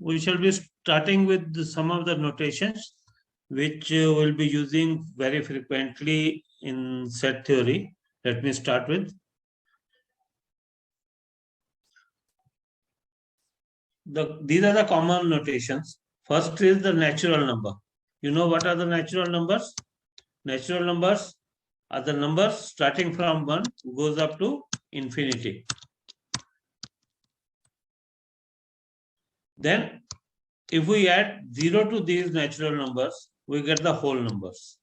we shall be starting with some of the notations which we'll be using very frequently in set theory. Let me start with. These are the common notations. First is the natural number. You know what are the natural numbers? Natural numbers are the numbers starting from 1 goes up to infinity. Then if we add 0 to these natural numbers, we get the whole numbers.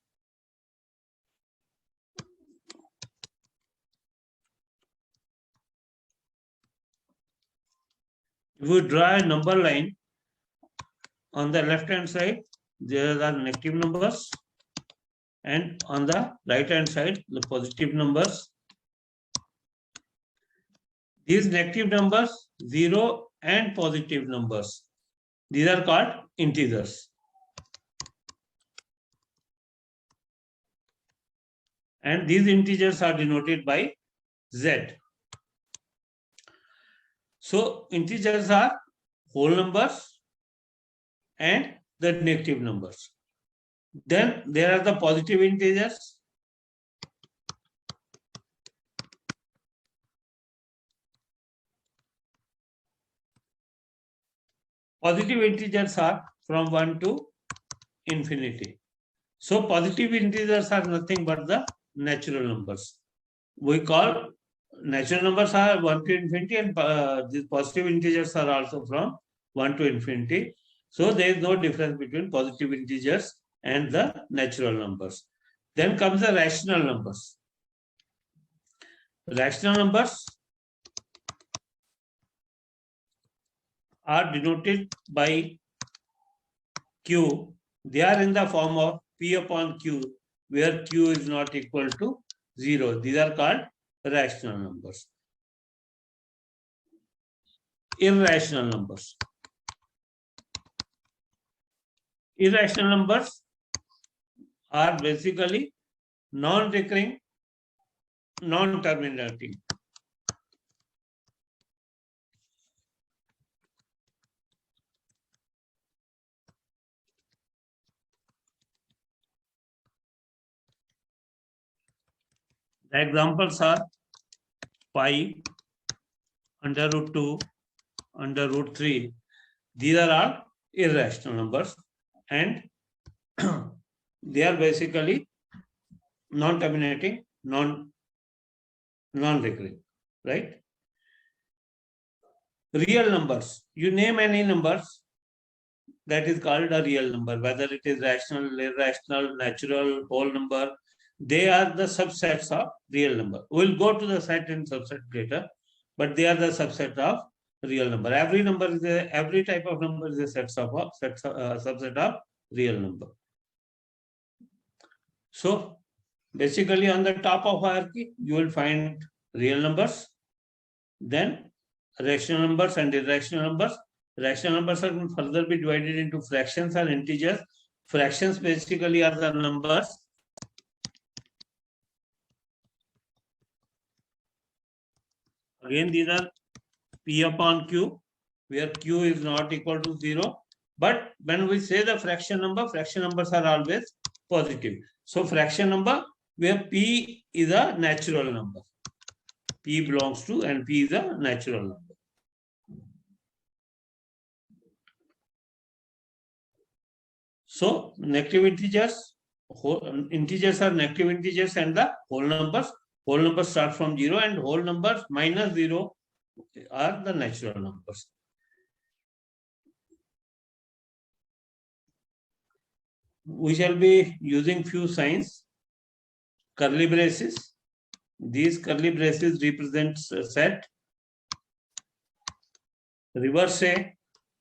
If we draw a number line, on the left hand side, there are negative numbers, and on the right hand side, the positive numbers. These negative numbers, 0 and positive numbers, these are called integers. And these integers are denoted by Z. So integers are whole numbers and the negative numbers. Then there are the positive integers. Positive integers are from 1 to infinity. So positive integers are nothing but the natural numbers. We call natural numbers are 1 to infinity, and these positive integers are also from 1 to infinity. So there is no difference between positive integers and the natural numbers. Then comes the rational numbers. Rational numbers are denoted by Q. They are in the form of P upon Q, where Q is not equal to 0. These are called rational numbers. Irrational numbers. Irrational numbers are basically non-recurring, non-terminating. The examples are 5, under root 2, under root 3. These are all irrational numbers, and they are basically non-terminating, non-recurring, right? Real numbers. You name any numbers, that is called a real number, whether it is rational, irrational, natural, whole number. They are the subsets of real number. We'll go to the set and subset later, but they are the subset of real number. Every type of number is a subset of real number. So basically on the top of hierarchy, you will find real numbers, then rational numbers and irrational numbers. Rational numbers can further be divided into fractions and integers. Fractions basically are the numbers again, these are P upon Q, where Q is not equal to 0. But when we say the fraction numbers are always positive. So fraction number where P is a natural number. P belongs to, and P is a natural number. So negative integers are negative integers and the whole numbers. Whole numbers start from 0, and whole numbers minus 0 are the natural numbers. We shall be using few signs. Curly braces. These curly braces represent set. Reverse A.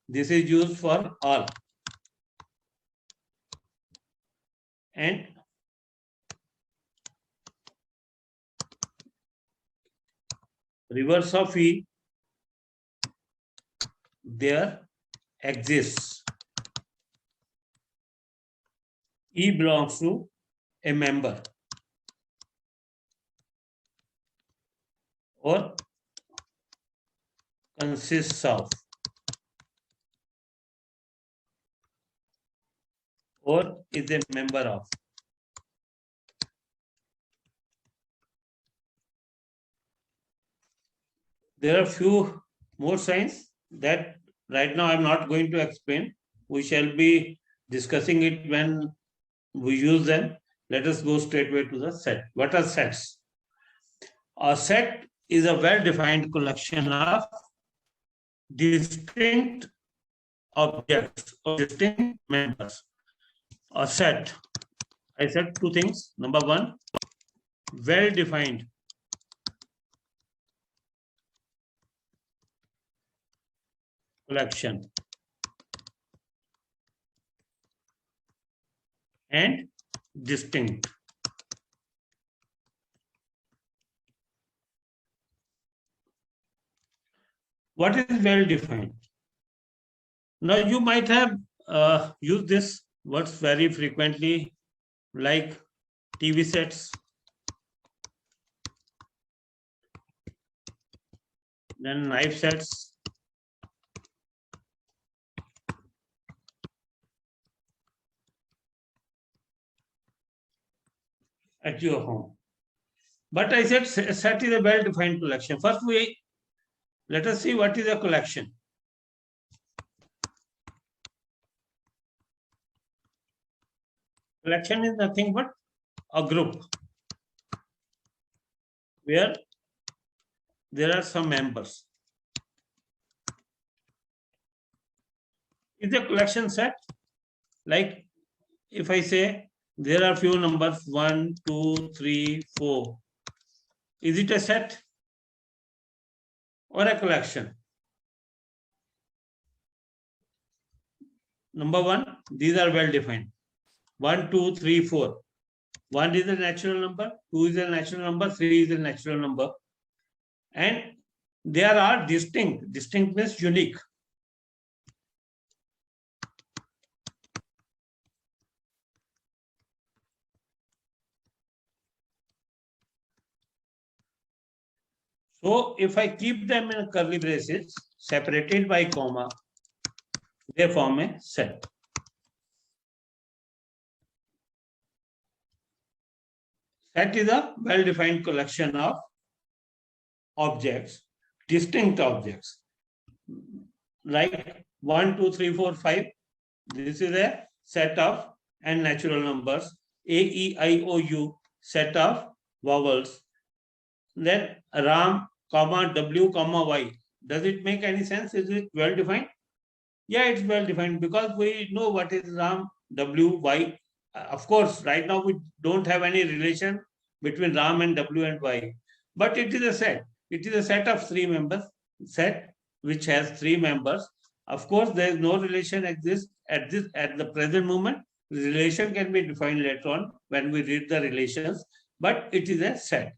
This is used for all. And reverse of E, there exists. E belongs to a member or consists of. or is a member of. There are few more signs that right now I'm not going to explain. We shall be discussing it when we use them. Let us go straightway to the set. What are sets? A set is a well-defined collection of distinct objects or distinct members. A set, I said two things. Number one, well-defined collection and distinct. What is well-defined? Now you might have used this words very frequently, like TV sets, then knife sets, at your home. But I said set is a well-defined collection. First, let us see what is a collection. Collection is nothing but a group where there are some members. Is a collection set? Like if I say there are few numbers 1, 2, 3, 4. Is it a set or a collection? Number one, these are well defined. 1, 2, 3, 4. 1 is a natural number, 2 is a natural number, 3 is a natural number. And they are distinct. Distinct means unique. So if I keep them in curly braces, separated by comma, they form a set. Set is a well-defined collection of objects, distinct objects. Like 1, 2, 3, 4, 5. This is a set of n natural numbers. A, E, I, O, U, set of vowels. Then Ram, comma, W, comma, Y. Does it make any sense? Is it well defined? Yeah, it's well defined because we know what is Ram, W, Y. Of course, right now we don't have any relation between Ram and W and Y, but it is a set. It is a set of 3 members, set which has 3 members. Of course, there is no relation exists at the present moment. The relation can be defined later on when we read the relations, but it is a set.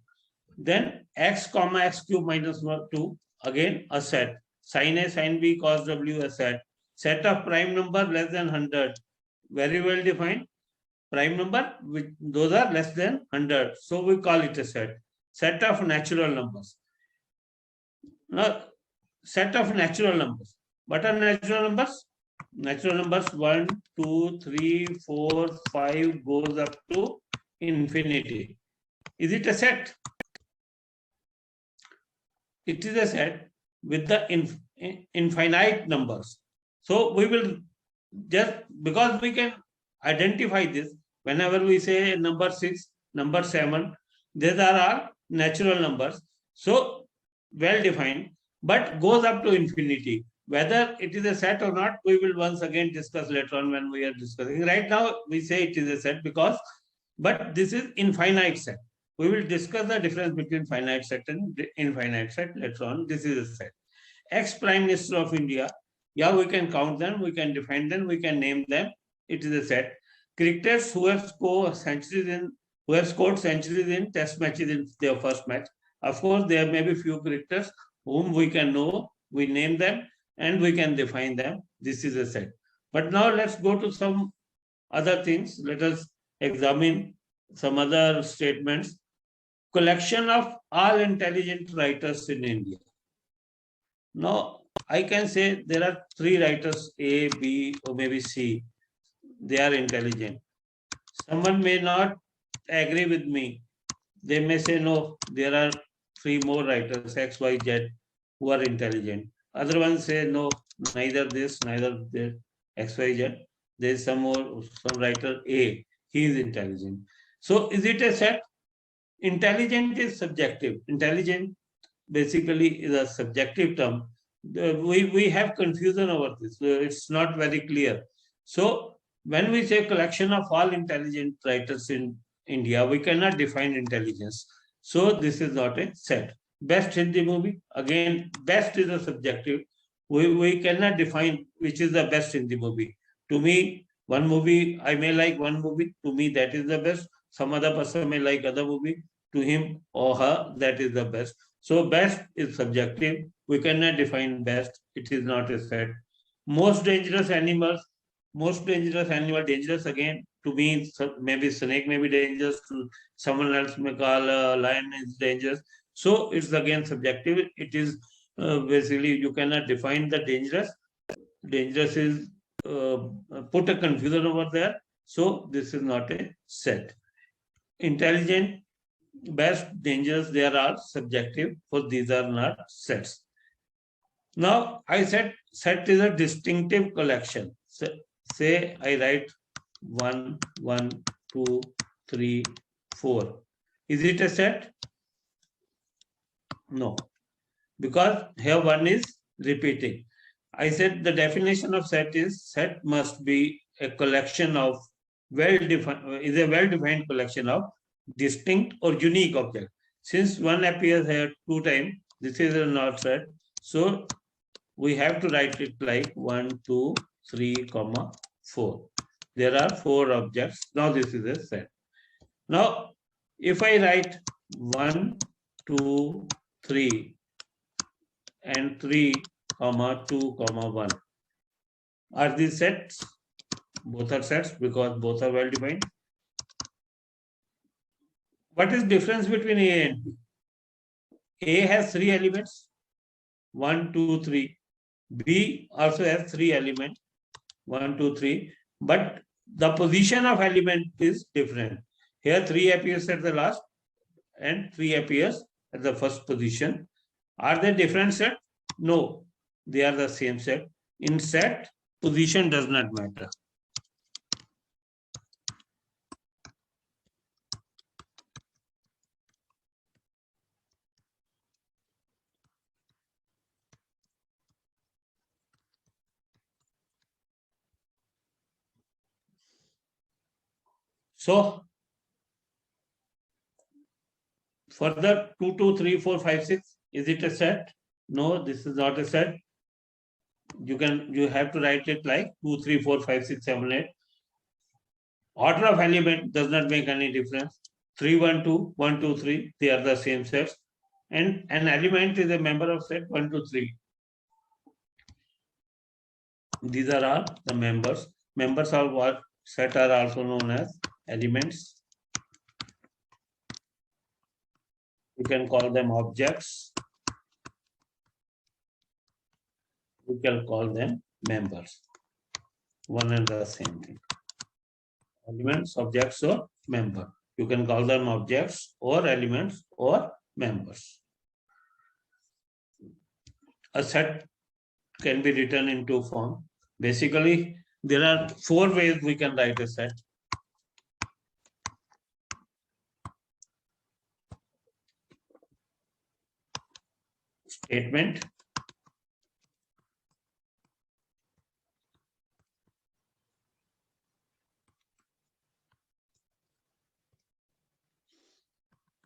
Then x comma x cube minus 2, again a set. Sin A, sin B, cos W, a set. Set of prime number less than 100, very well defined. Prime number, those are less than 100. So we call it a set. Set of natural numbers. Now, set of natural numbers. What are natural numbers? Natural numbers 1, 2, 3, 4, 5 goes up to infinity. Is it a set? It is a set with the infinite numbers. So we will just, because we can identify this, whenever we say number 6, number 7, these are our natural numbers. So well defined, but goes up to infinity. Whether it is a set or not, we will once again discuss later on when we are discussing. Right now, we say it is a set because, but this is infinite set. We will discuss the difference between finite set and infinite set later on. This is a set. Ex-Prime Minister of India, yeah, we can count them, we can define them, we can name them. It is a set. Cricketers who have scored centuries in test matches in their first match. Of course, there may be few cricketers whom we can know, we name them, and we can define them. This is a set. But now let's go to some other things. Let us examine some other statements. Collection of all intelligent writers in India. Now, I can say there are 3 writers, A, B, or maybe C. they are intelligent. Someone may not agree with me. They may say, no, there are 3 more writers, X, Y, Z, who are intelligent. Other ones say, no, neither this, neither this, X, Y, Z. There is some writer A, he is intelligent. So is it a set? Intelligent is subjective. Intelligent basically is a subjective term. We have confusion over this. It's not very clear. So when we say collection of all intelligent writers in India, we cannot define intelligence. So this is not a set. Best Hindi movie, again, best is a subjective. We cannot define which is the best Hindi movie. To me, one movie, I may like one movie, to me that is the best. Some other person may like other movie, to him or her that is the best. So best is subjective. We cannot define best. It is not a set. Most dangerous animals, dangerous again. To me, maybe snake may be dangerous. To someone else may call a lion is dangerous. So it's again subjective. It is basically you cannot define the dangerous. Dangerous is put a confusion over there. So this is not a set. Intelligent, best, dangerous, they are all subjective, for these are not sets. Now, I said set is a distinctive collection. So, say I write 1, 1, 2, 3, 4. Is it a set? No, because here 1 is repeating. I said the definition of set is set must be a collection of well-defined collection of distinct or unique object. Since 1 appears here 2 times, this is a not set. So we have to write it like 1, 2, 3, 4. There are 4 objects. Now this is a set. Now, if I write 1, 2, 3 and 3, 2, 1, are these sets? Both are sets because both are well defined. What is difference between A and B? A has 3 elements, 1, 2, 3. B also has 3 elements, 1, 2, 3. But the position of element is different. Here 3 appears at the last and 3 appears at the first position. Are they different set? No, they are the same set. In set, position does not matter. So, further 2, 2, 3, 4, 5, 6, is it a set? No, this is not a set. You have to write it like 2, 3, 4, 5, 6, 7, 8. Order of element does not make any difference. 3, 1, 2, 1, 2, 3, they are the same sets. And an element is a member of set 1, 2, 3. These are all the members. Members of what set are also known as elements. You can call them objects. We can call them members. One and the same thing. Elements, objects, or member. You can call them objects or elements or members. A set can be written in 2 forms. Basically, there are 4 ways we can write a set. Statement,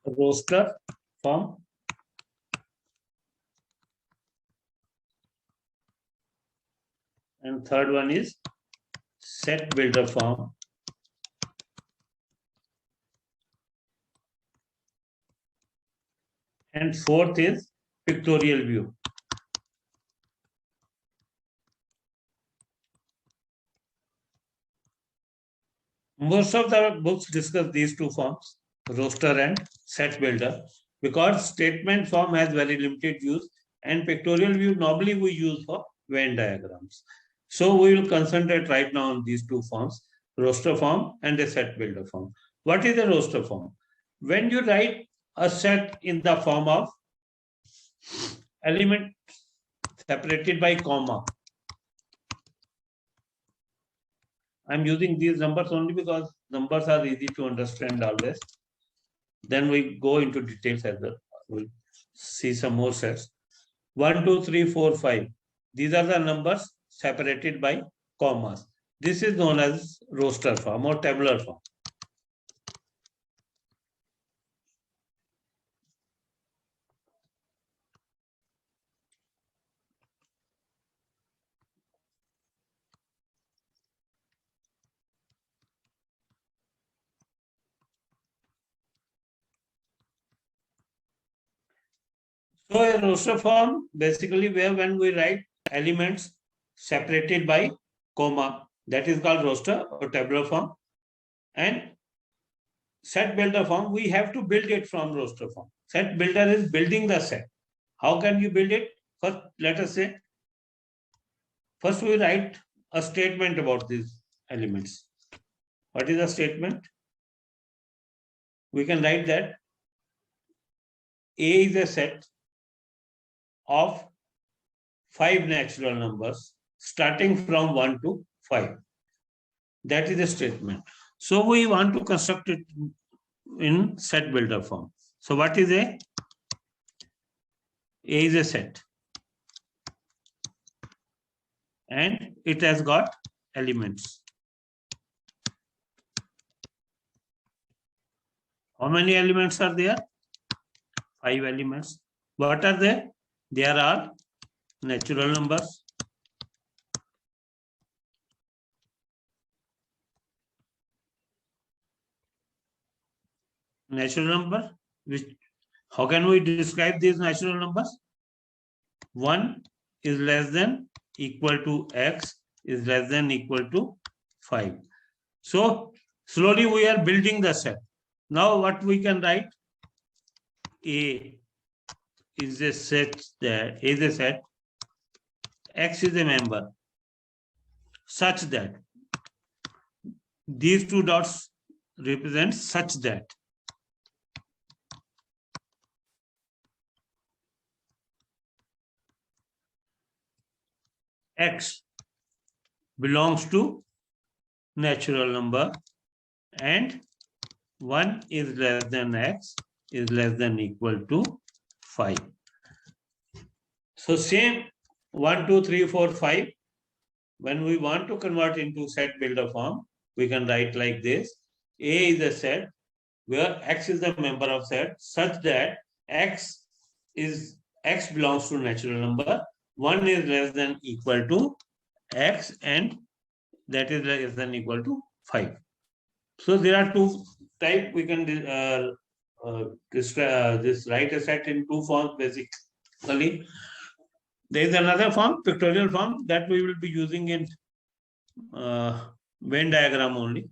roster form, and third one is set builder form. And fourth is pictorial view. Most of the books discuss these 2 forms, roster and set builder, because statement form has very limited use and pictorial view normally we use for Venn diagrams. So we will concentrate right now on these 2 forms. roster form and a set builder form. What is a roster form? When you write a set in the form of element separated by comma. I'm using these numbers only because numbers are easy to understand always. Then we go into details as well. We'll see some more sets. 1, 2, 3, 4, 5. These are the numbers separated by commas. This is known as roster form or tabular form. So a roster form basically where when we write elements separated by comma, that is called roster or tabular form. And set builder form, we have to build it from roster form. Set builder is building the set. How can you build it? First, let us say, first we write a statement about these elements. What is the statement? We can write that A is a set of 5 natural numbers starting from 1 to 5. That is the statement. So we want to construct it in set builder form. So what is A? A is a set. And it has got elements. How many elements are there? 5 elements. What are they? They are all natural numbers. Natural number, which how can we describe these natural numbers? 1 is less than equal to x is less than equal to 5. So slowly we are building the set. Now what we can write? A is a set that is a set, x is a member such that these two dots represent such that x belongs to natural number and 1 is less than x is less than equal to 5. So same 1, 2, 3, 4, 5. When we want to convert into set builder form, we can write like this. A is a set where x is the member of set such that x belongs to natural number. 1 is less than equal to x and that is less than equal to 5. So there are two types. We can write a set in two forms basically. There is another form, pictorial form, that we will be using in Venn diagram only.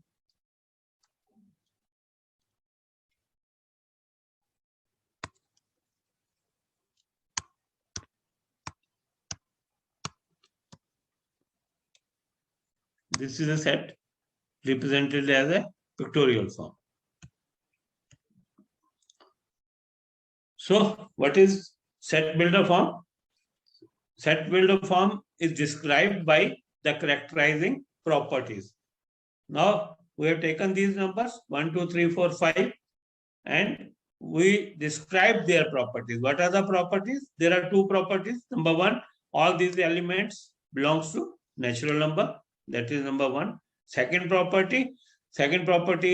This is a set represented as a pictorial form. So what is set builder form? Set builder form is described by the characterizing properties. Now we have taken these numbers 1, 2, 3, 4, 5 and we describe their properties. What are the properties? There are two properties. Number 1, all these elements belongs to natural number. That is number 1. Second property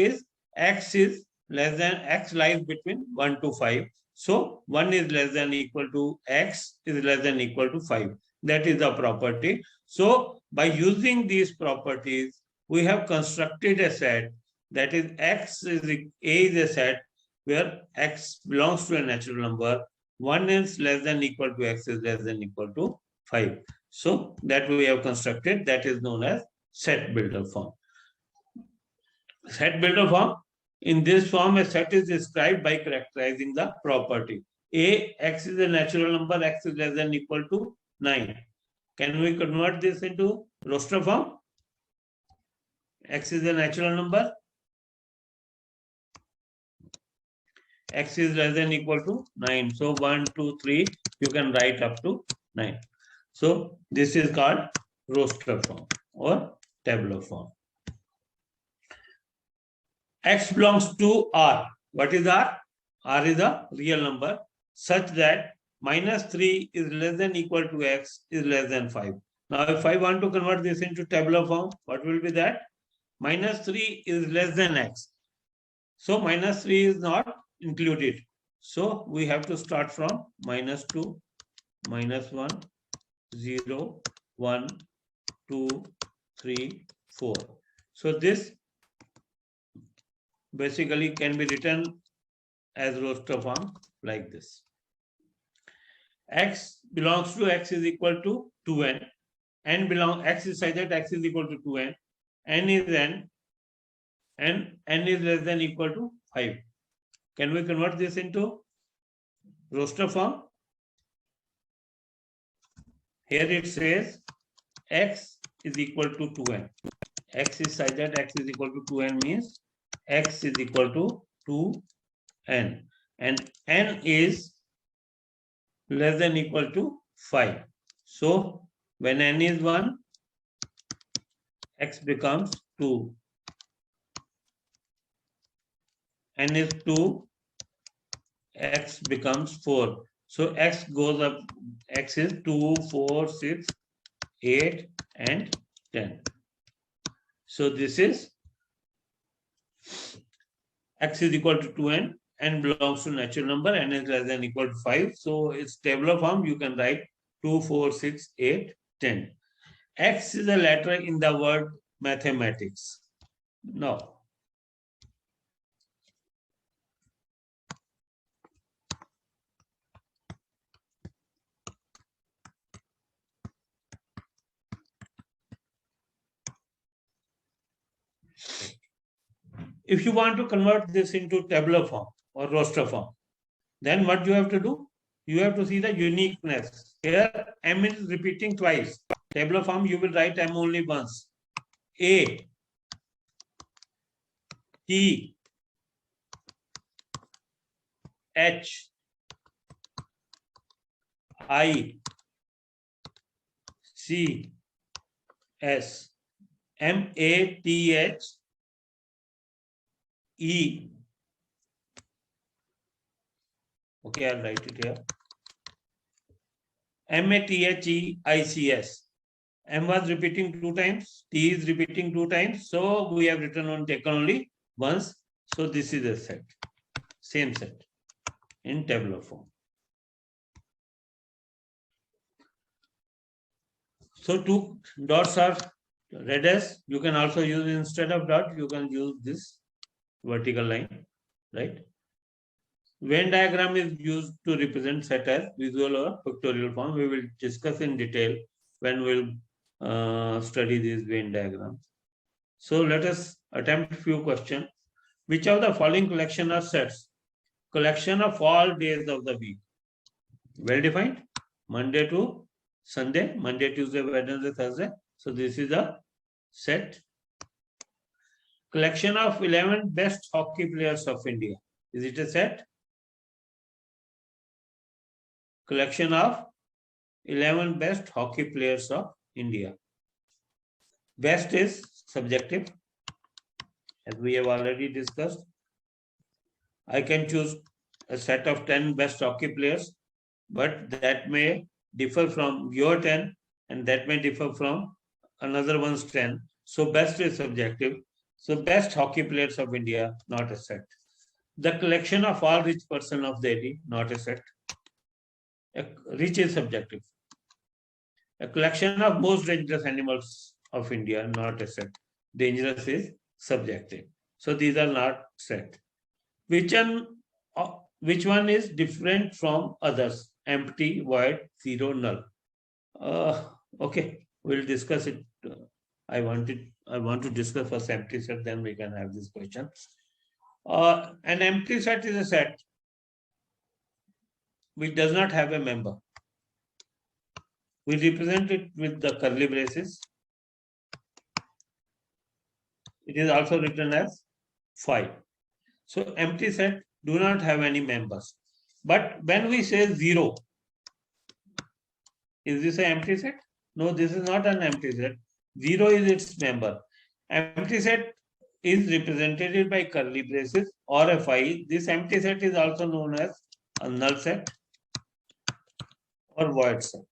is x is less than x lies between 1 to 5. So 1 is less than equal to x is less than equal to 5. That is the property. So by using these properties, we have constructed a set that is x is A is a set where x belongs to a natural number. 1 is less than equal to x is less than equal to 5. So that we have constructed, that is known as set builder form. Set builder form, in this form a set is described by characterizing the property. A, x is a natural number, x is less than equal to 9. Can we convert this into roster form? X is a natural number. X is less than equal to 9. So 1, 2, 3, you can write up to 9. So this is called roster form or tabular form. X belongs to R. What is R? R is a real number such that minus 3 is less than equal to X is less than 5. Now, if I want to convert this into tabular form, what will be that? Minus 3 is less than X. So, minus 3 is not included. So, we have to start from minus 2, minus 1, 0, 1, 2, 3, 4. So, this basically can be written as roster form like this. X belongs to X is equal to 2n. N belong X is such that X is equal to 2n. N is n. And n is less than equal to 5. Can we convert this into roster form? Here it says X is equal to 2n. X is such that X is equal to 2n means X is equal to 2n. And n is less than equal to 5. So when n is 1, X becomes 2. N is 2, X becomes 4. So X goes up, X is 2, 4, 6, 8 and 10. So this is X is equal to 2n, n belongs to natural number, n is less than equal to 5. So it's tabular form, you can write 2, 4, 6, 8, 10. X is a letter in the word mathematics. Now, if you want to convert this into tabular form or roster form, then what you have to do? You have to see the uniqueness. Here, M is repeating twice. Tabular form, you will write M only once. A, T, H, I, C, S, M, A, T, H, E. Okay, I'll write it here. M-A-T-H-E-I-C-S. M was repeating 2 times. T is repeating 2 times. So we have written on taken only once. So this is a set. Same set in tabular form. So 2 dots are red as. You can also use instead of dot, you can use this vertical line, right? Venn diagram is used to represent set as visual or pictorial form. We will discuss in detail when we'll study these Venn diagrams. So let us attempt a few questions. Which of the following collection are sets? Collection of all days of the week. Well defined. Monday to Sunday, Monday, Tuesday, Wednesday, Thursday. So this is a set. Collection of 11 best hockey players of India. Is it a set? Collection of 11 best hockey players of India. Best is subjective, as we have already discussed. I can choose a set of 10 best hockey players, but that may differ from your 10 and that may differ from another one's 10. So best is subjective. So best hockey players of India, not a set. The collection of all rich person of Delhi, not a set. Rich is subjective. A collection of most dangerous animals of India, not a set. Dangerous is subjective. So these are not set. Which one is different from others? Empty, void, zero, null. Okay, we'll discuss it. I want to discuss first empty set, then we can have this question. An empty set is a set which does not have a member. We represent it with the curly braces. it is also written as 5. So empty set do not have any members. But when we say 0, is this an empty set? No, this is not an empty set. 0 is its member. Empty set is represented by curly braces or a phi. This empty set is also known as a null set or void set.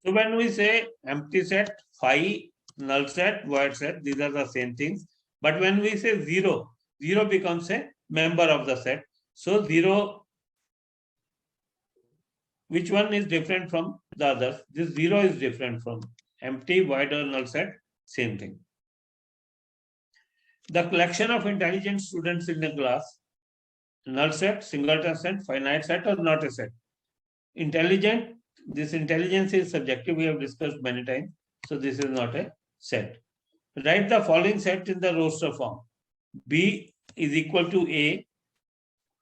So when we say empty set, phi, null set, void set, these are the same things. But when we say 0, 0 becomes a member of the set. So 0, which one is different from the others? This 0 is different from empty, void or null set, same thing. The collection of intelligent students in the class, null set, singleton set, finite set or not a set. Intelligent, this intelligence is subjective, we have discussed many times. So this is not a set. Write the following set in the roster form. B is equal to A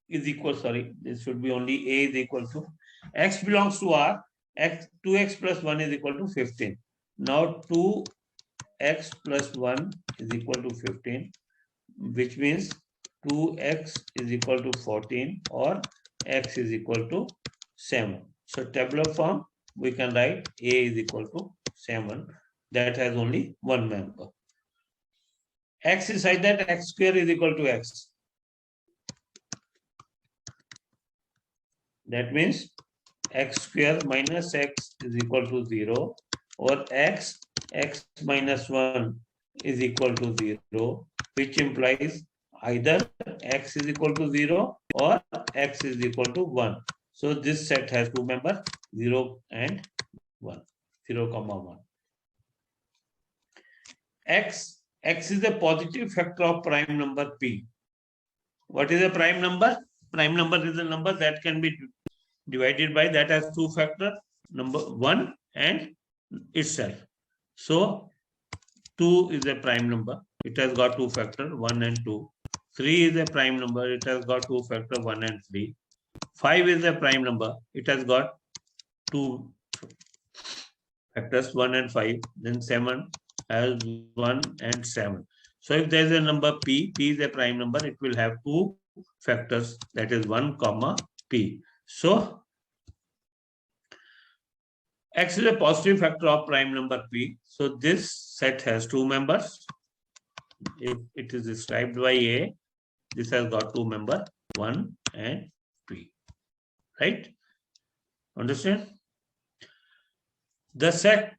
is equal, sorry, this should be only A is equal to X belongs to R, X 2X plus 1 is equal to 15. Now 2X plus 1 is equal to 15, which means 2X is equal to 14 or X is equal to 7. So tabular form, we can write A is equal to 7. That has only one member. X is such that X square is equal to X. That means X square minus X is equal to 0 or X minus 1 is equal to 0, which implies either X is equal to 0 or X is equal to 1. So this set has two members, 0 and 1, 0, 1. X is a positive factor of prime number P. What is a prime number? Prime number is a number that can be divided by, that has two factors, number 1 and itself. So 2 is a prime number. It has got two factors, 1 and 2. 3 is a prime number. It has got two factors, 1 and 3. 5 is a prime number. It has got two factors, 1 and 5. Then 7 has 1 and 7. So if there is a number P is a prime number, it will have two factors, that is 1, P. So X is a positive factor of prime number P. So this set has two members. If it is described by A, this has got two members, 1 and P. Right? Understand? The set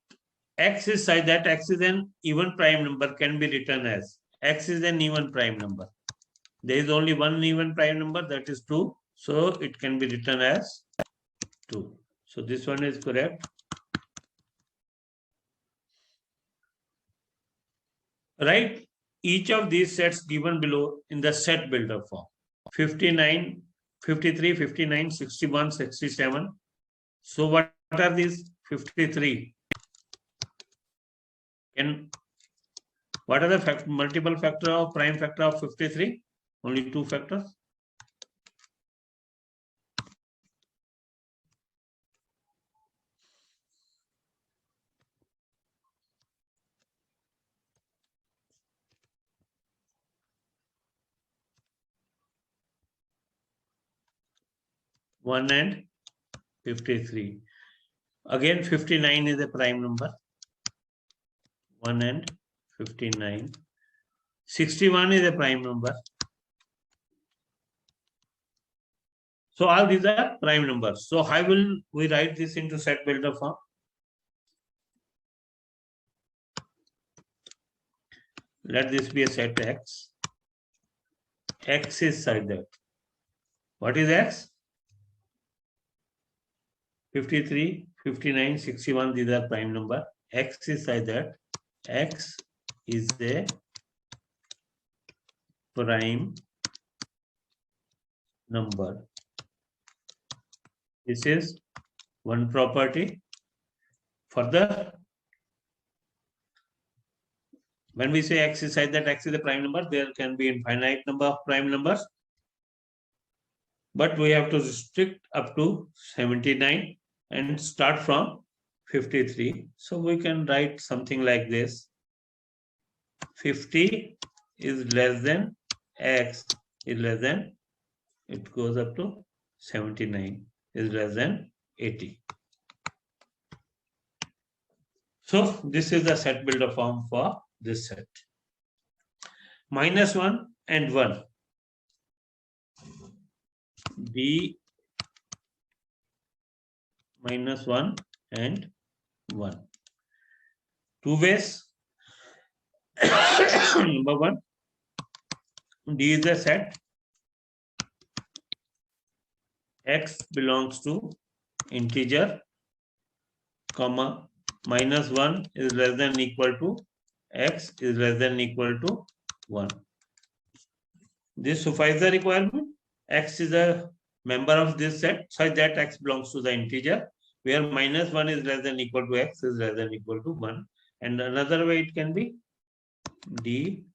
X is such that X is an even prime number can be written as X is an even prime number. There is only one even prime number, that is 2. So it can be written as 2. So this one is correct. Write each of these sets given below in the set builder form. 59, 53, 59, 61, 67. So what are these? 53. And what are the multiple factor of prime factor of 53? Only two factors. One and 53. Again, 59 is a prime number. 1 and 59. 61 is a prime number. So all these are prime numbers. So how will we write this into set builder form? Let this be a set X. X is such that. What is X? 53, 59, 61, these are prime number. X is such that X is a prime number. This is one property. Further, when we say X is such that X is a prime number, there can be infinite number of prime numbers. But we have to restrict up to 79 and start from 53. So we can write something like this. 50 is less than x is less than, it goes up to 79 is less than 80. So this is the set builder form for this set. -1 and 1. B -1 and 1. Two ways. Number 1, D is a set. X belongs to integer, comma, -1 is less than equal to x is less than equal to 1. This suffices the requirement. X is a member of this set such that x belongs to the integer, where -1 is less than equal to x is less than equal to 1. And another way it can be D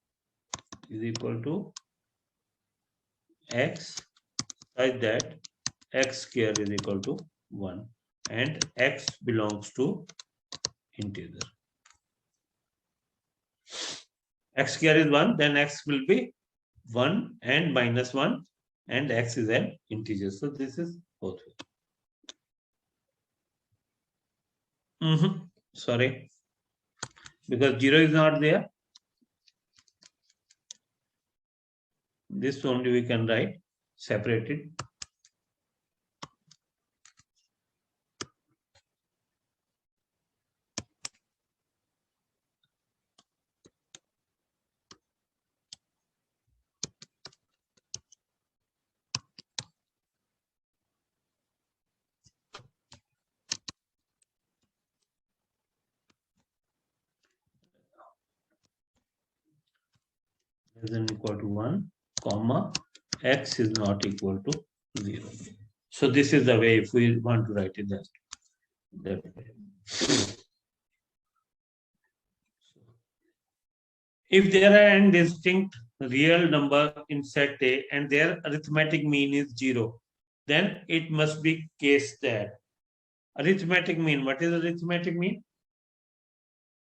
is equal to x such that x square is equal to 1 and x belongs to integer. X square is 1, then x will be 1 and -1 and x is an integer. So this is both ways. Sorry, because 0 is not there. This only we can write separated. Less than equal to 1, comma, x is not equal to 0. So this is the way if we want to write it that way. If there are n distinct real number in set A and their arithmetic mean is 0, then it must be case that arithmetic mean. What is arithmetic mean?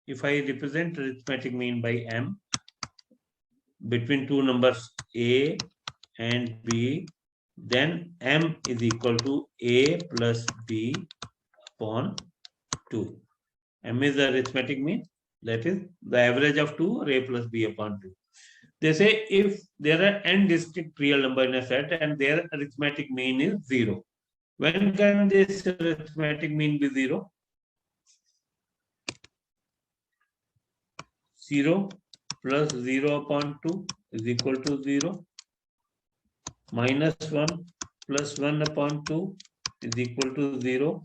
If I represent arithmetic mean by m between two numbers A and B, then m is equal to A plus B upon 2. M is the arithmetic mean, that is the average of 2 or A plus B upon 2. They say if there are n distinct real number in a set and their arithmetic mean is 0, when can this arithmetic mean be 0? 0 plus 0 upon 2 is equal to 0. -1 plus 1 upon 2 is equal to 0.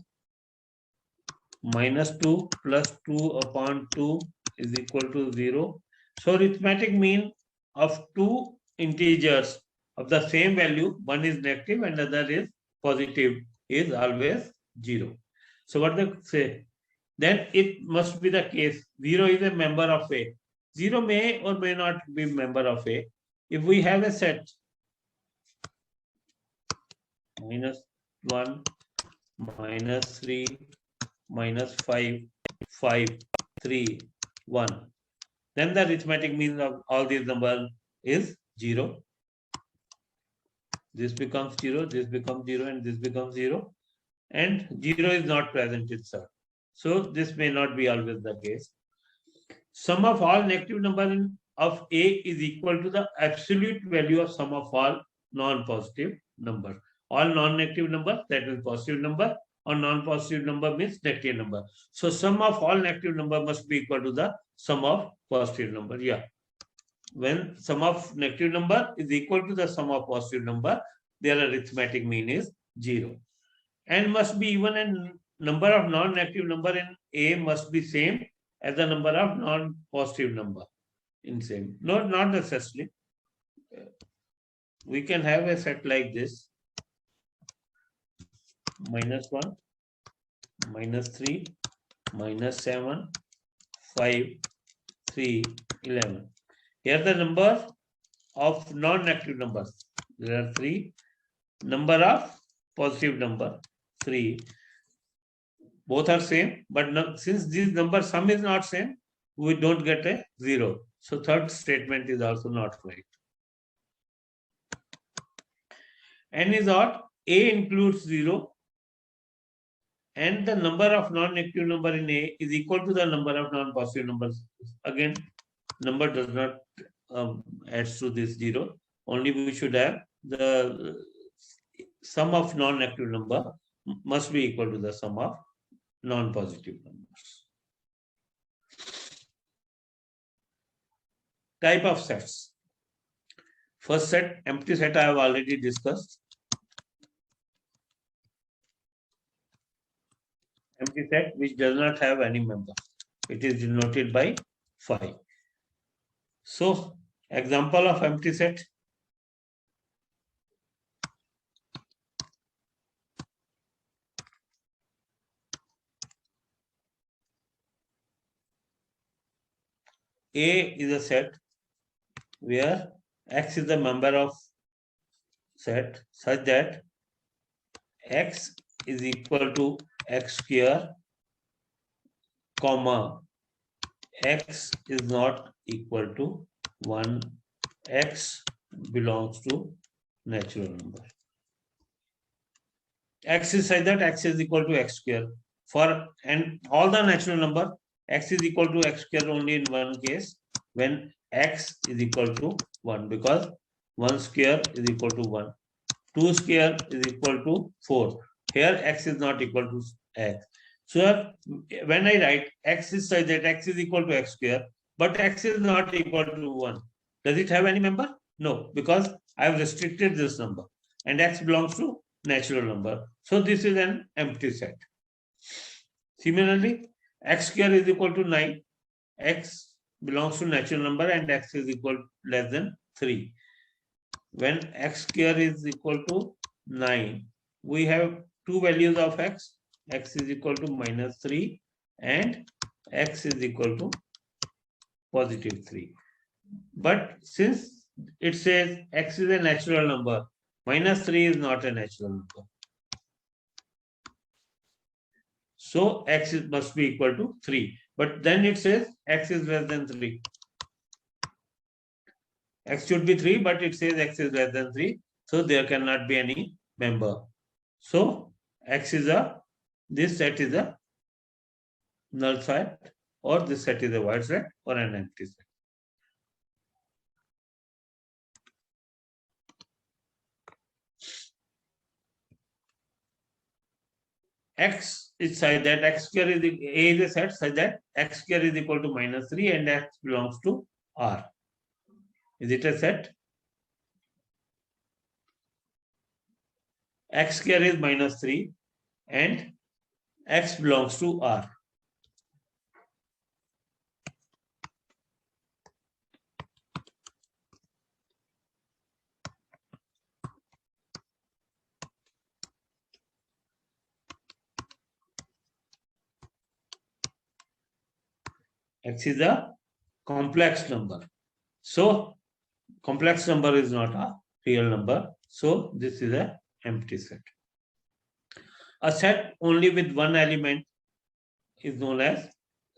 -2 plus 2 upon 2 is equal to 0. So arithmetic mean of two integers of the same value, one is negative and other is positive, is always 0. So what they say? Then it must be the case 0 is a member of A. 0 may or may not be member of A. If we have a set -1, -3, -5, 5, 3, 1, then the arithmetic mean of all these numbers is 0. This becomes 0, this becomes 0, and this becomes 0. And 0 is not present itself. So this may not be always the case. Sum of all negative numbers of A is equal to the absolute value of sum of all non-positive numbers. All non-negative numbers, that is positive number, or non-positive number means negative number. So sum of all negative number must be equal to the sum of positive number. Yeah. When sum of negative number is equal to the sum of positive number, their arithmetic mean is 0. And must be even a number of non-negative number in A must be same as the number of non-positive number in same. Not necessarily. We can have a set like this. -1, -3, -7, 5, 3, 11. Here the number of non-negative numbers. There are 3. Number of positive number 3. Both are same, but since this number sum is not same, we don't get a 0. So third statement is also not right. N is odd. A includes 0 and the number of non-negative number in A is equal to the number of non-positive numbers. Again, number does not add to this 0. Only we should have the sum of non-negative number must be equal to the sum of non-positive numbers. Type of sets. First set, empty set I have already discussed. Empty set which does not have any member. It is denoted by 5. So, example of empty set. A is a set where X is the member of set such that X is equal to X square, comma, X is not equal to 1, X belongs to natural number. X is such that X is equal to X square. For and all the natural number, X is equal to X square only in one case, when X is equal to 1, because 1 square is equal to 1. 2 square is equal to 4. Here X is not equal to X. So when I write X is such that X is equal to X square, but X is not equal to 1. Does it have any member? No, because I have restricted this number and X belongs to natural number. So this is an empty set. Similarly, X square is equal to 9. X belongs to natural number and X is equal less than 3. When X square is equal to 9, we have two values of X. X is equal to minus 3 and X is equal to positive 3. But since it says X is a natural number, minus 3 is not a natural number. So X must be equal to 3. But then it says X is less than 3. X should be 3, but it says X is less than 3. So there cannot be any member. So X is this set is a null set, or this set is a void set or an empty set. X is such that X square is A is a set such that X square is equal to minus 3 and X belongs to R. Is it a set? X square is minus 3 and X belongs to R. X is a complex number. So complex number is not a real number. So this is a empty set. A set only with one element is known as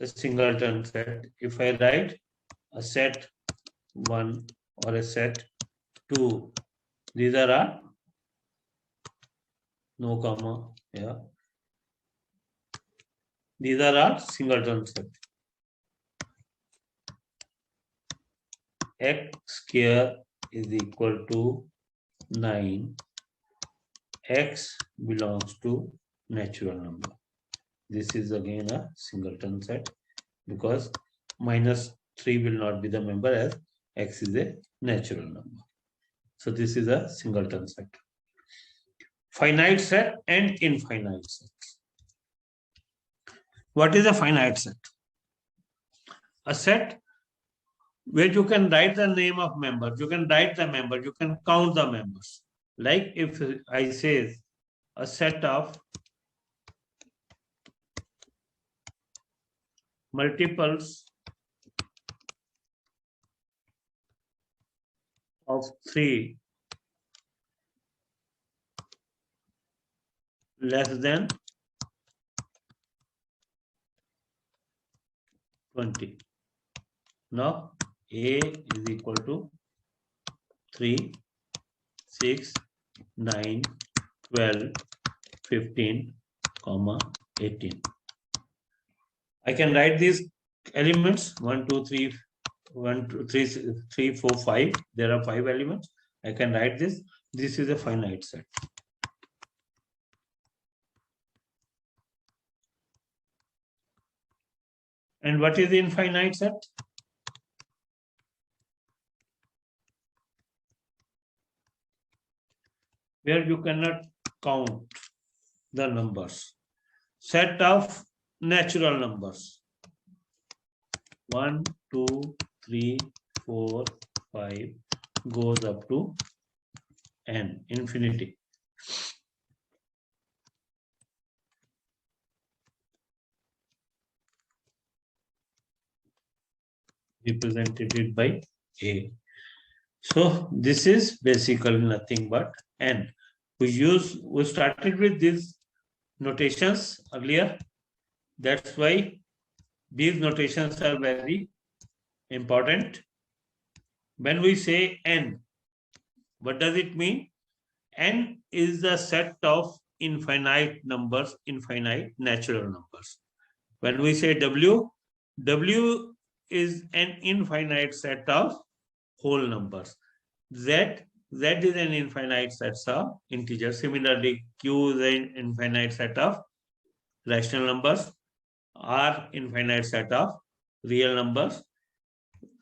a singleton set. If I write a set 1 or a set 2, these are no comma, yeah. These are our singleton set. X square is equal to 9. X belongs to natural number. This is again a singleton set because minus 3 will not be the member as X is a natural number. So this is a singleton set. Finite set and infinite set. What is a finite set? A set where you can write the name of members, you can write the member, you can count the members. Like if I say a set of multiples of 3 less than 20. Now A is equal to 3, 6, 9, 12, 15, 18. I can write these elements 1, 2, 3, 1, 2, 3, 3, 4, 5. There are 5 elements. I can write this. This is a finite set. And what is the infinite set? Where you cannot count the numbers. Set of natural numbers. 1, 2, 3, 4, 5 goes up to n, infinity. Represented by A. So this is basically nothing but n. We started with these notations earlier. That's why these notations are very important. When we say n, what does it mean? N is the set of infinite numbers, infinite natural numbers. When we say W, W is an infinite set of whole numbers. Z is an infinite set of integers. Similarly, Q is an infinite set of rational numbers. R infinite set of real numbers.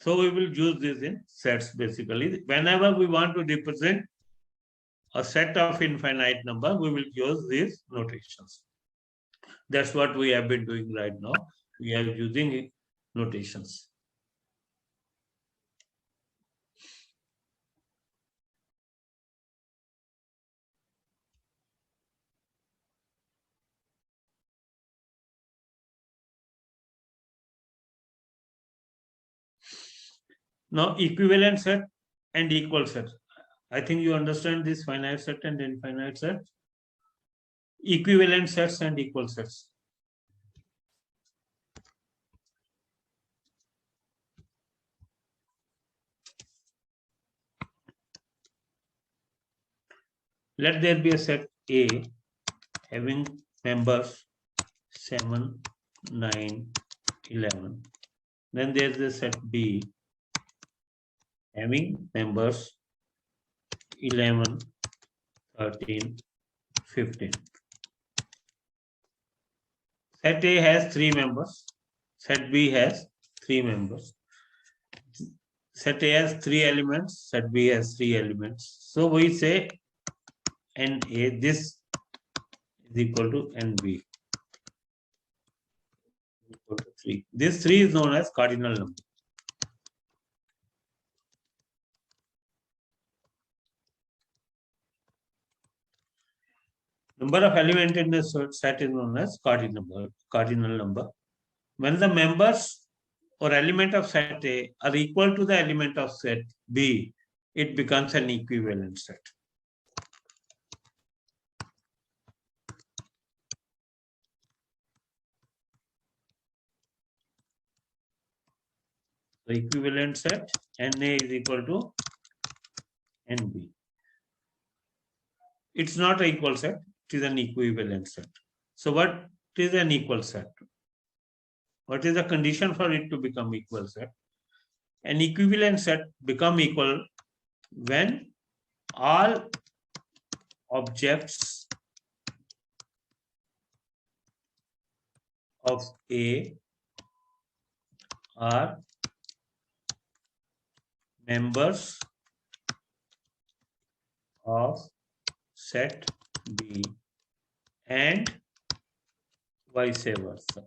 So we will use this in sets basically. Whenever we want to represent a set of infinite number, we will use these notations. That's what we have been doing right now. We are using notations. Now, equivalent set and equal set. I think you understand this finite set and infinite set. Equivalent sets and equal sets. Let there be a set A having members 7, 9, 11. Then there is a set B having members 11, 13, 15. Set A has 3 members. Set B has 3 members. Set A has 3 elements. Set B has 3 elements. So we say NA, this is equal to NB. Equal to 3. This 3 is known as cardinal number. Number of elements in the set is known as cardinal number. When the members or element of set A are equal to the element of set B, it becomes an equivalent set. The equivalent set NA is equal to NB. It's not an equal set, it is an equivalent set. So what is an equal set? What is the condition for it to become equal set? An equivalent set become equal when all objects of A are members of set B and vice versa.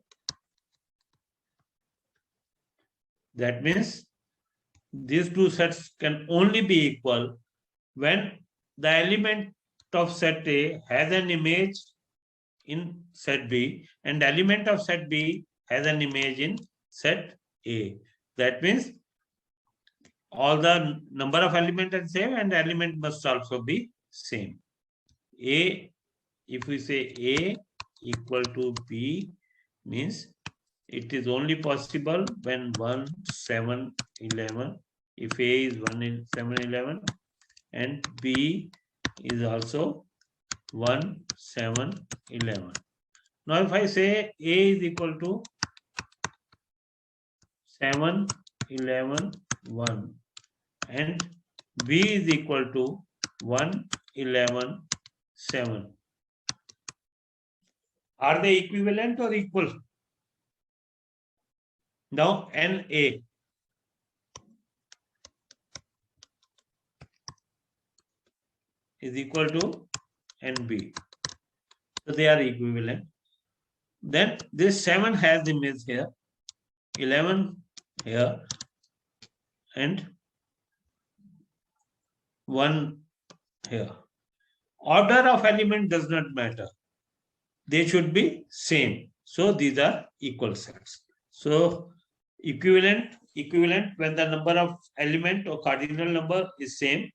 That means these two sets can only be equal when the element of set A has an image in set B and the element of set B has an image in set A. That means all the number of elements are same and the element must also be same. A, if we say A equal to B, means it is only possible when 1, 7, 11. If A is 1 in 7, 11 and B is also 1, 7, 11. Now if I say A is equal to 7, 11, 1 and B is equal to 1, 11, 7. Are they equivalent or equal? Now NA is equal to NB. So they are equivalent. Then this 7 has image here, 11 here, and 1 here. Order of element does not matter. They should be same. So these are equal sets. So equivalent when the number of element or cardinal number is same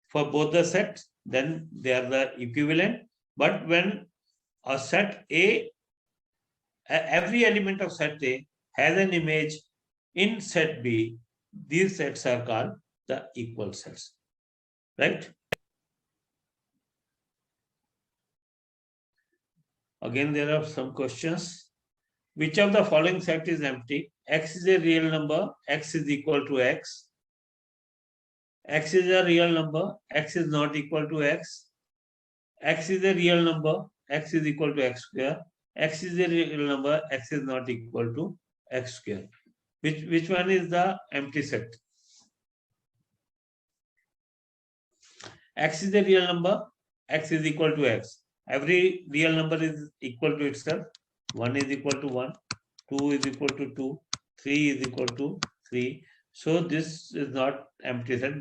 for both the sets, then they are the equivalent. But when a set A, every element of set A has an image in set B, these sets are called the equal sets, right? Again, there are some questions. Which of the following set is empty? X is a real number, X is equal to X. X is a real number, X is not equal to X. X is a real number, X is equal to X square. X is a real number, X is not equal to X square. Which one is the empty set? X is a real number, X is equal to X. Every real number is equal to itself. 1 is equal to 1, 2 is equal to 2, 3 is equal to 3. So this is not empty set,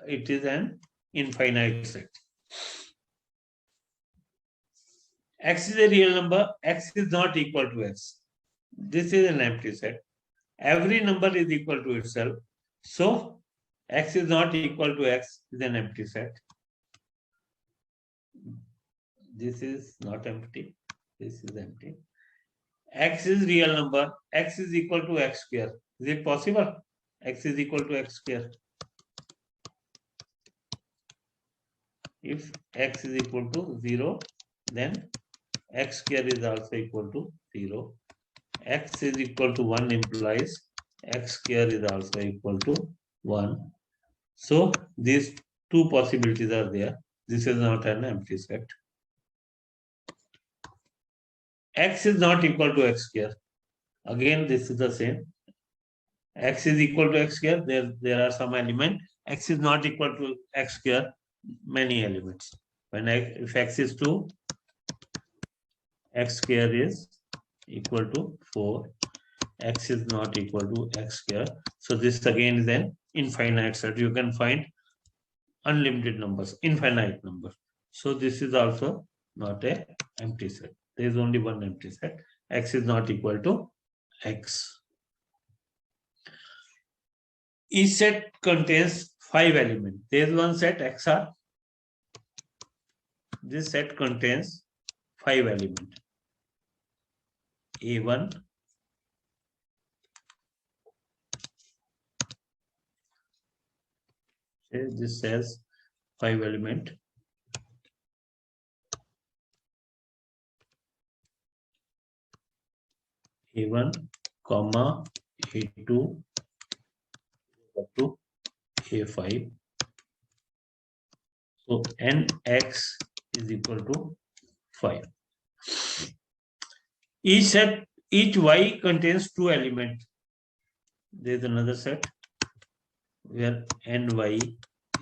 it is an infinite set. X is a real number, X is not equal to X. This is an empty set. Every number is equal to itself. So X is not equal to X is an empty set. This is not empty. This is empty. X is real number. X is equal to X square. Is it possible? X is equal to X square. If X is equal to 0, then X square is also equal to 0. X is equal to 1 implies X square is also equal to 1. So these two possibilities are there. This is not an empty set. X is not equal to X square. Again, this is the same. X is equal to X square. There are some element. X is not equal to X square. Many elements. If X is 2, X square is equal to 4. X is not equal to X square. So this again is an infinite set. You can find unlimited numbers, infinite numbers. So this is also not an empty set. There is only one empty set. X is not equal to X. Each set contains 5 elements. There is one set XR. This set contains 5 elements. A1, this says 5 element. A1, comma, A2, up to A5. So Nx is equal to 5. Each Y contains 2 elements. There is another set where Ny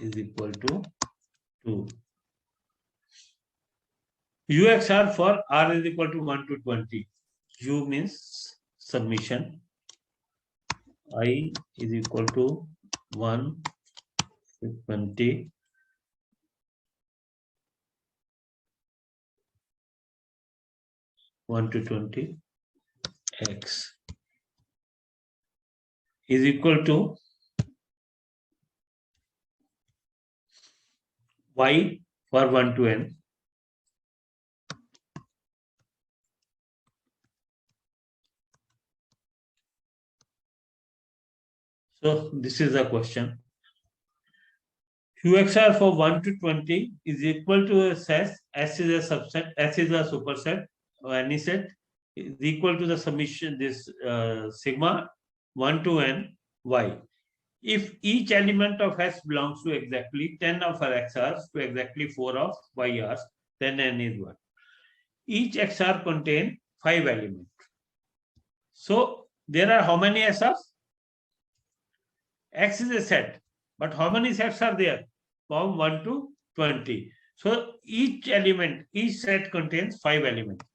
is equal to 2. UXR for R is equal to 1 to 20. U means submission. I is equal to 1 to 20. One to 20 x is equal to y for 1 to n So this is the question. QXR for 1 to 20 is equal to a set. S is a subset. S is a superset. Or any set is equal to the summation this sigma 1 to n y. If each element of S belongs to exactly 10 of our XRs to exactly 4 of YRs, then n is 1. Each XR contains 5 elements. So there are how many SRs? X is a set, but how many sets are there? From 1 to 20. So each element, each set contains 5 elements.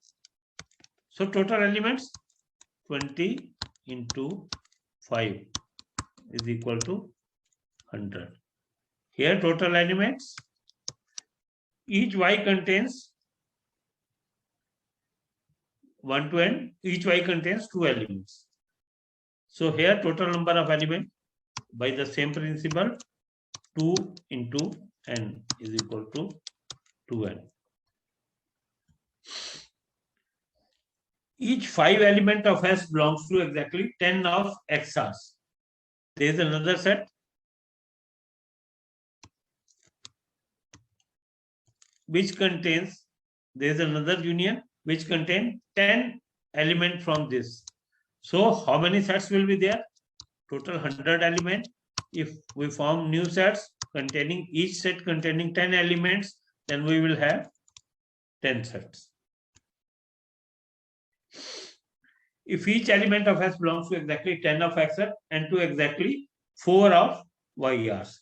So total elements 20 into 5 is equal to 100. Here total elements, each Y contains 1 to n, each Y contains 2 elements. So here total number of elements by the same principle 2 into n is equal to 2n. Each 5 element of S belongs to exactly 10 of XRs. There is another set which contains, there is another union which contains 10 elements from this. So how many sets will be there? Total 100 elements. If we form new sets containing each set containing 10 elements, then we will have 10 sets. If each element of S belongs to exactly 10 of XR and to exactly 4 of YRs.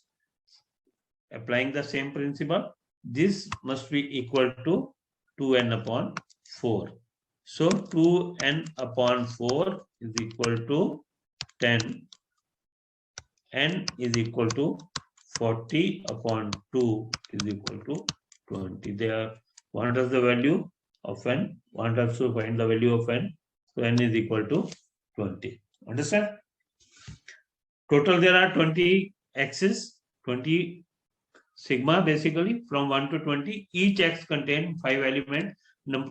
Applying the same principle, this must be equal to 2n upon 4. So 2n upon 4 is equal to 10. N is equal to 40 upon 2 is equal to 20. There, want us the value of n, want us to find the value of n. So n is equal to 20. Understand? Total there are 20 x's, 20 sigma basically from 1 to 20. Each x contains 5 elements.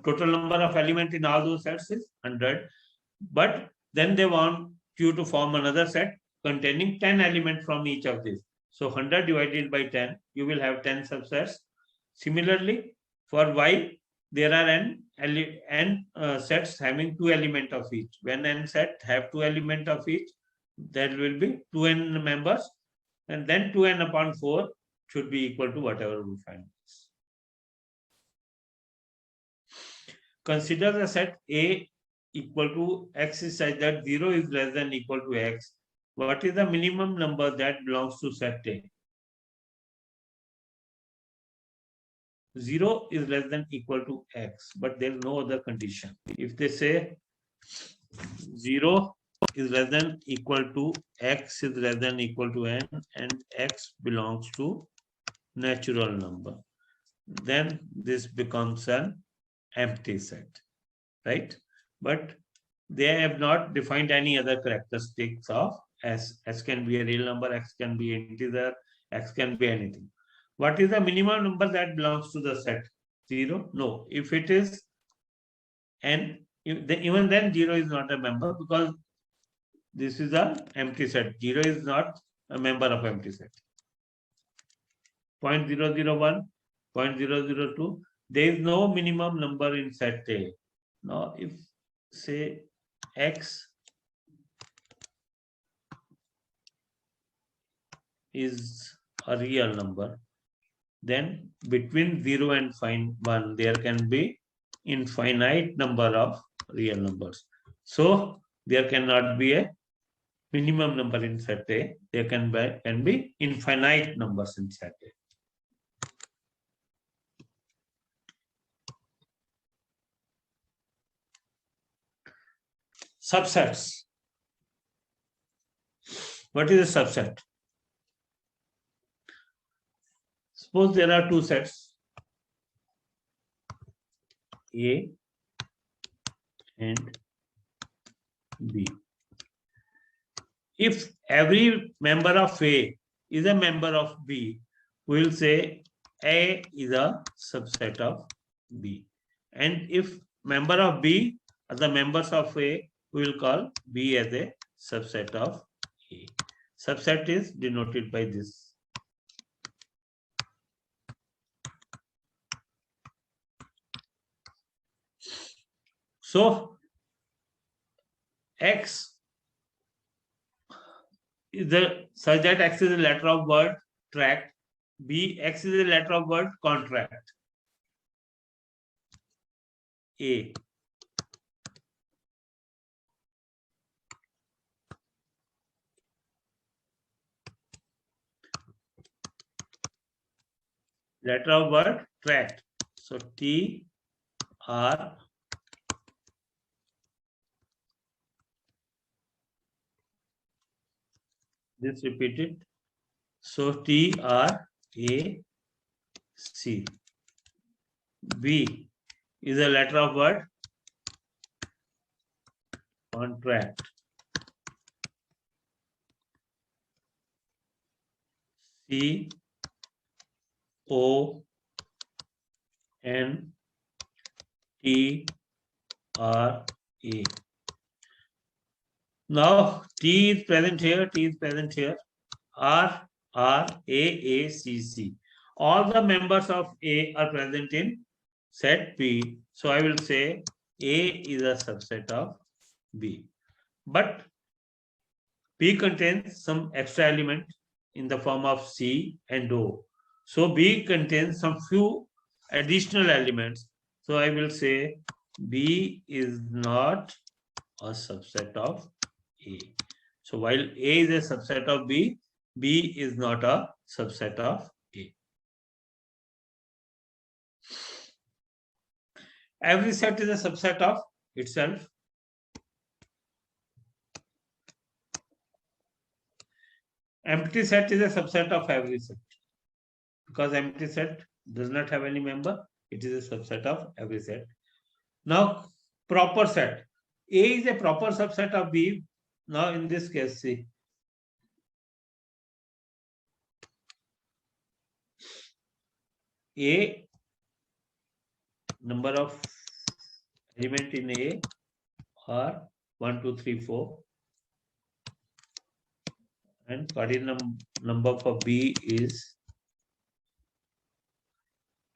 Total number of elements in all those sets is 100. But then they want you to form another set containing 10 elements from each of these. So 100 divided by 10, you will have 10 subsets. Similarly, for y, there are n sets having 2 elements of each. When n set have 2 elements of each, there will be 2n members, and then 2n upon 4 should be equal to whatever we find. Consider the set A equal to x is such that 0 is less than equal to x. What is the minimum number that belongs to set A? 0 is less than equal to x, but there is no other condition. If they say 0 is less than equal to x is less than equal to n and x belongs to natural number, then this becomes an empty set, right? But they have not defined any other characteristics of S. S can be a real number, X can be integer, X can be anything. What is the minimum number that belongs to the set? 0? No. If it is n, even then 0 is not a member because this is an empty set. 0 is not a member of empty set. 0.001, 0.002, there is no minimum number in set A. Now, if say X is a real number, then between 0 and 1, there can be infinite number of real numbers. So there cannot be a minimum number in set A. There can be infinite numbers in set A. Subsets. What is a subset? Suppose there are two sets, A and B. If every member of A is a member of B, we will say A is a subset of B. And if member of B are the members of A, we will call B as a subset of A. Subset is denoted by this. So X is the such that X is a letter of word tract. B, X is a letter of word contract. A. Letter of word tract. So T R this repeated. So T R A C. B is a letter of word contract. C O N T R A. Now T is present here, T is present here. R R A C C. All the members of A are present in set B. So I will say A is a subset of B. But B contains some extra element in the form of C and O. So B contains some few additional elements. So I will say B is not a subset of A. So while A is a subset of B, B is not a subset of A. Every set is a subset of itself. Empty set is a subset of every set. Because empty set does not have any member, it is a subset of every set. Now, proper set. A is a proper subset of B. Now, in this case, see. A number of element in A are 1, 2, 3, 4. And cardinal number for B is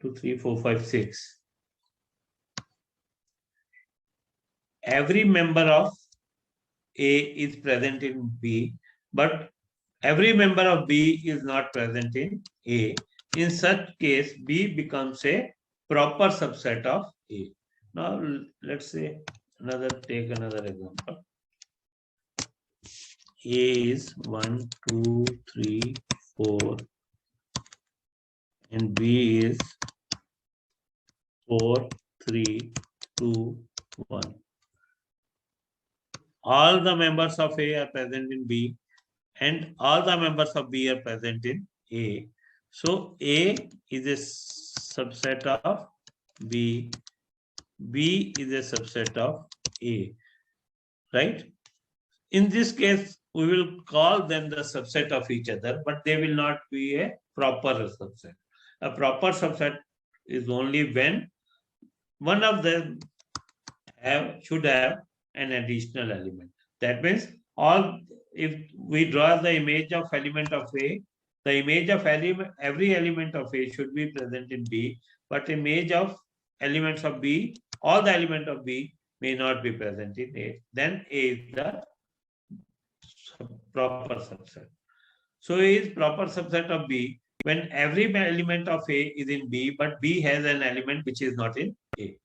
2, 3, 4, 5, 6. Every member of A is present in B, but every member of B is not present in A. In such case, B becomes a proper subset of A. Now, let's say take another example. A is 1, 2, 3, 4, and B is 4, 3, 2, 1. All the members of A are present in B, and all the members of B are present in A. So A is a subset of B. B is a subset of A. Right? In this case, we will call them the subset of each other, but they will not be a proper subset. A proper subset is only when one of them should have an additional element. That means if we draw the image of element of A, the image of every element of A should be present in B, but image of elements of B, all the element of B may not be present in A. Then A is the proper subset. So A is proper subset of B when every element of A is in B, but B has an element which is not in A.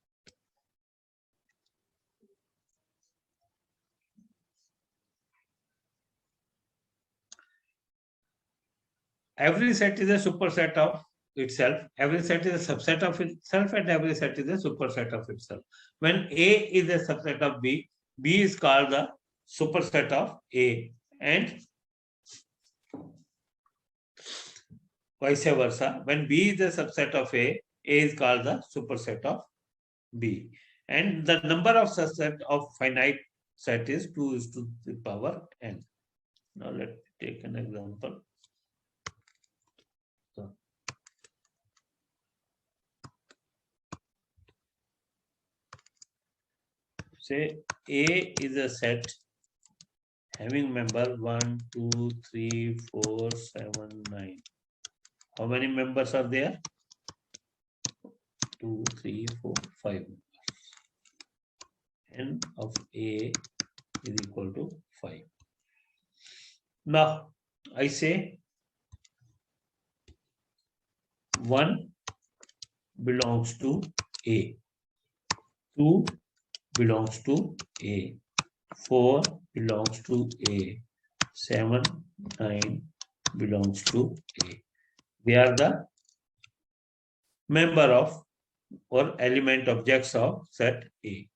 Every set is a superset of itself. Every set is a subset of itself, and every set is a superset of itself. When A is a subset of B, B is called the superset of A, and vice versa. When B is a subset of A is called the superset of B. And the number of subset of finite set is 2 is to the power n. Now let's take an example. Say A is a set having member 1, 2, 3, 4, 7, 9. How many members are there? 2, 3, 4, 5. N of A is equal to 5. Now, I say 1 belongs to A, 2 belongs to A, 4 belongs to A, 7, 9 belongs to A. They are the member of or element objects of set A.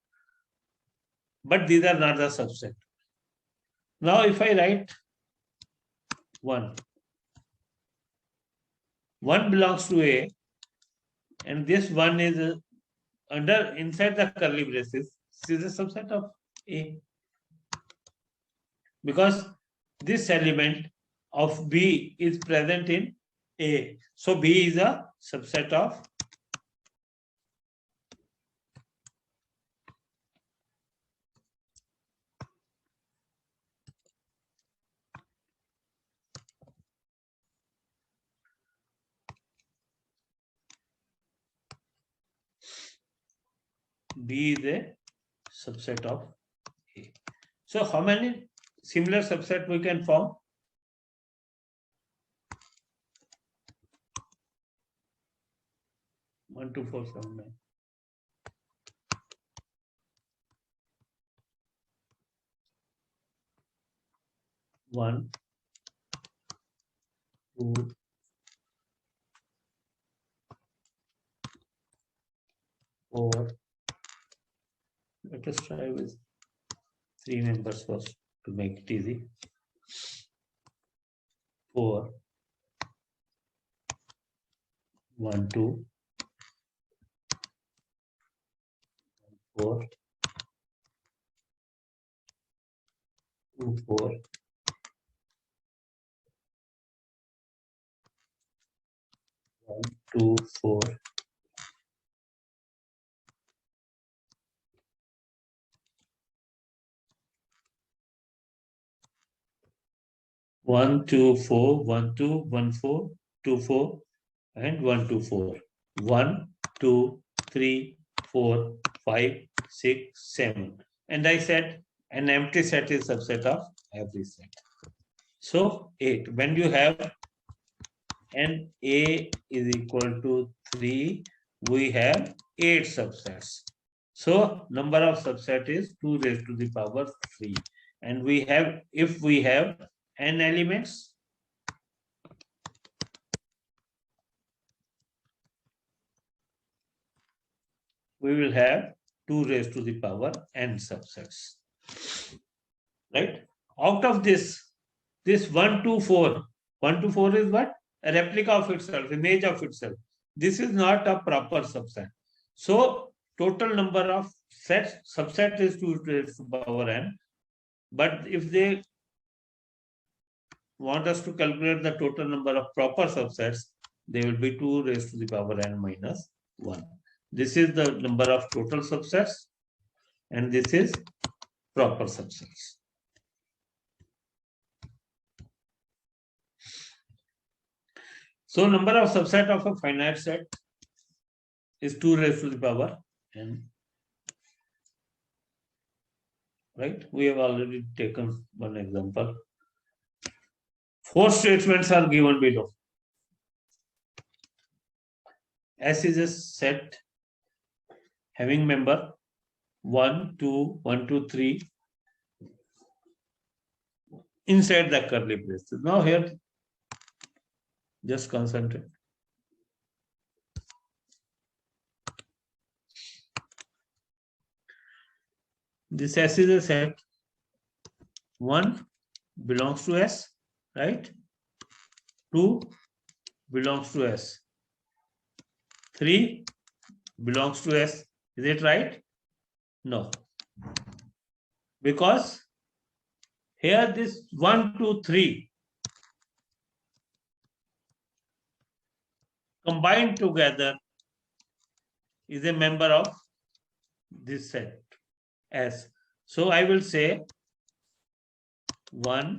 But these are not the subset. Now, if I write 1 belongs to A, and this 1 is inside the curly braces, this is a subset of A. Because this element of B is present in A. So B is a subset of B is a subset of A. So how many similar subset we can form? One, two, four, seven, nine. 1, 2, 4. Let us try with 3 members first to make it easy. 4, 1, 2, 4, 2, 4, 1, 2, 4. 1, 2, 4, 1, 2, 1, 4, 2, 4, and 1, 2, 4. 1, 2, 3, 4, 5, 6, 7. And I said an empty set is subset of every set. So 8. When you have n A is equal to 3, we have 8 subsets. So number of subset is 2 raised to the power 3. And we have, if we have n elements, we will have 2 raised to the power n subsets. Right? Out of this 1, 2, 4. 1 to 4 is what? A replica of itself, image of itself. This is not a proper subset. So total number of sets, subset is 2 raised to the power n. But if they want us to calculate the total number of proper subsets, they will be 2 raised to the power n minus 1. This is the number of total subsets, and this is proper subsets. So number of subset of a finite set is 2 raised to the power n. Right? We have already taken one example. 4 statements are given below. S is a set having member 1, 2, 1, 2, 3 inside the curly braces. Now here, just concentrate. This S is a set. 1 belongs to S, right? 2 belongs to S. 3 belongs to S. Is it right? No. Because here this 1, 2, 3 combined together is a member of this set S. So I will say 1,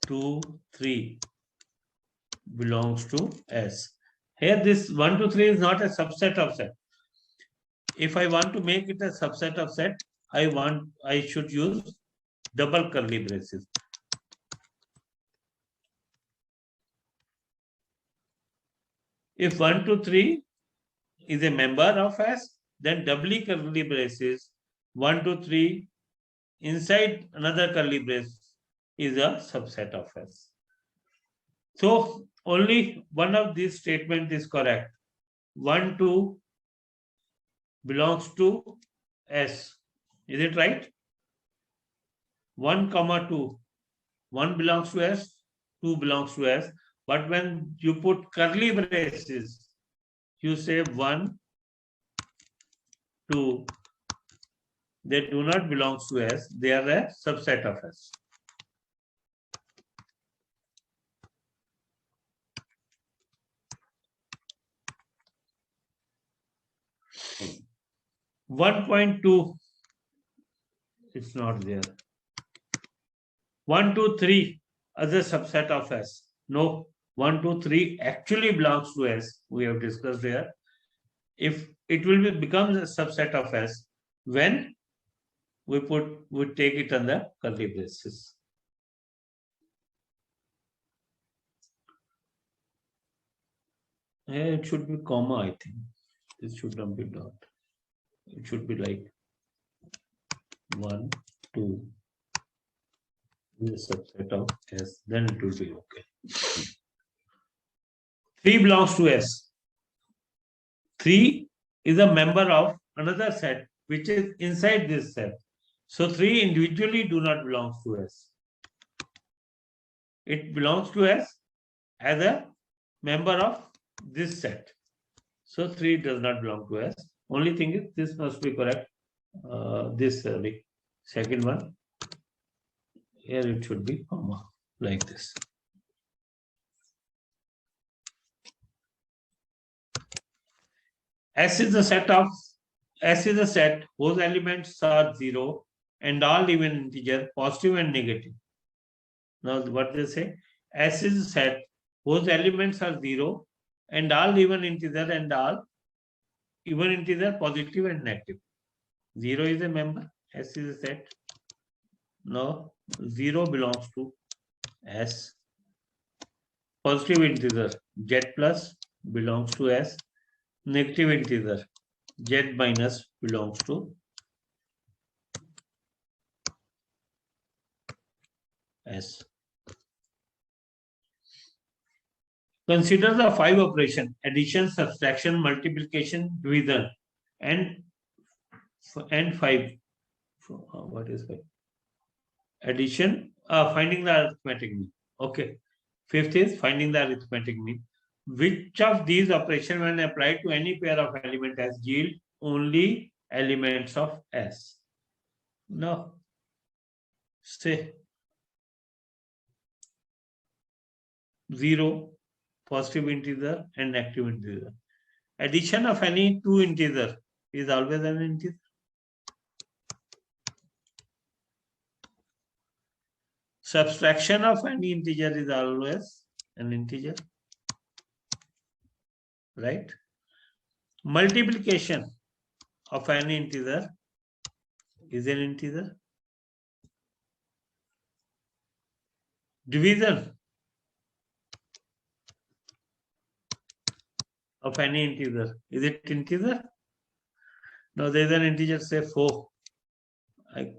2, 3 belongs to S. Here this 1, 2, 3 is not a subset of set. If I want to make it a subset of set, I should use double curly braces. If 1, 2, 3 is a member of S, then doubly curly braces 1, 2, 3 inside another curly brace is a subset of S. So only one of these statements is correct. 1, 2 belongs to S. Is it right? 1, 2. 1 belongs to S, 2 belongs to S. But when you put curly braces, you say 1, 2. They do not belong to S. They are a subset of S. Hmm. 1.2, it's not there. 1, 2, 3 as a subset of S. No, 1, 2, 3 actually belongs to S. We have discussed here. If it will becomes a subset of S when we take it under curly braces. Yeah, it should be comma, I think. This should not be dot. It should be like 1, 2. This subset of S, then it will be okay. 3 belongs to S. 3 is a member of another set which is inside this set. So 3 individually do not belong to S. It belongs to S as a member of this set. So 3 does not belong to S. Only thing is this must be correct. This second one. Here it should be comma like this. S is a set whose elements are 0 and all even integer, positive and negative. Now what they say? S is a set whose elements are 0 and all even integer and all even integer, positive and negative. 0 is a member, S is a set. Now 0 belongs to S. Positive integer Z plus belongs to S. Negative integer Z minus belongs to S. Consider the 5 operation: addition, subtraction, multiplication, division, and 5. What is 5? Addition, finding the arithmetic mean. Okay. 5th is finding the arithmetic mean. Which of these operations, when applied to any pair of elements, has yield only elements of S? No. Say 0, positive integer and negative integer. Addition of any two integer is always an integer. Subtraction of any integer is always an integer. Right? Multiplication of any integer is an integer. Division of any integer, is it integer? No, there is an integer, say 4. I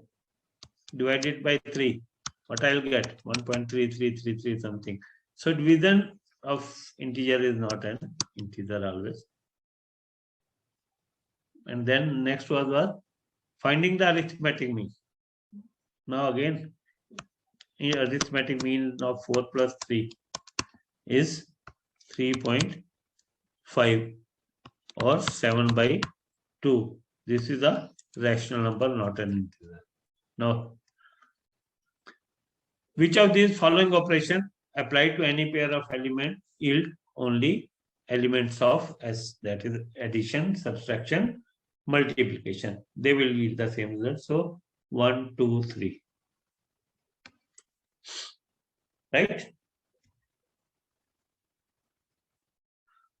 divide it by 3. What I'll get? 1.3333 something. So division of integer is not an integer always. And then next was finding the arithmetic mean. Now again, arithmetic mean of 4 plus 3 is 3.5 or 7 by 2. This is a rational number, not an integer. Now, which of these following operations applied to any pair of elements yield only elements of S, that is addition, subtraction, multiplication. They will yield the same result. So 1, 2, 3. Right?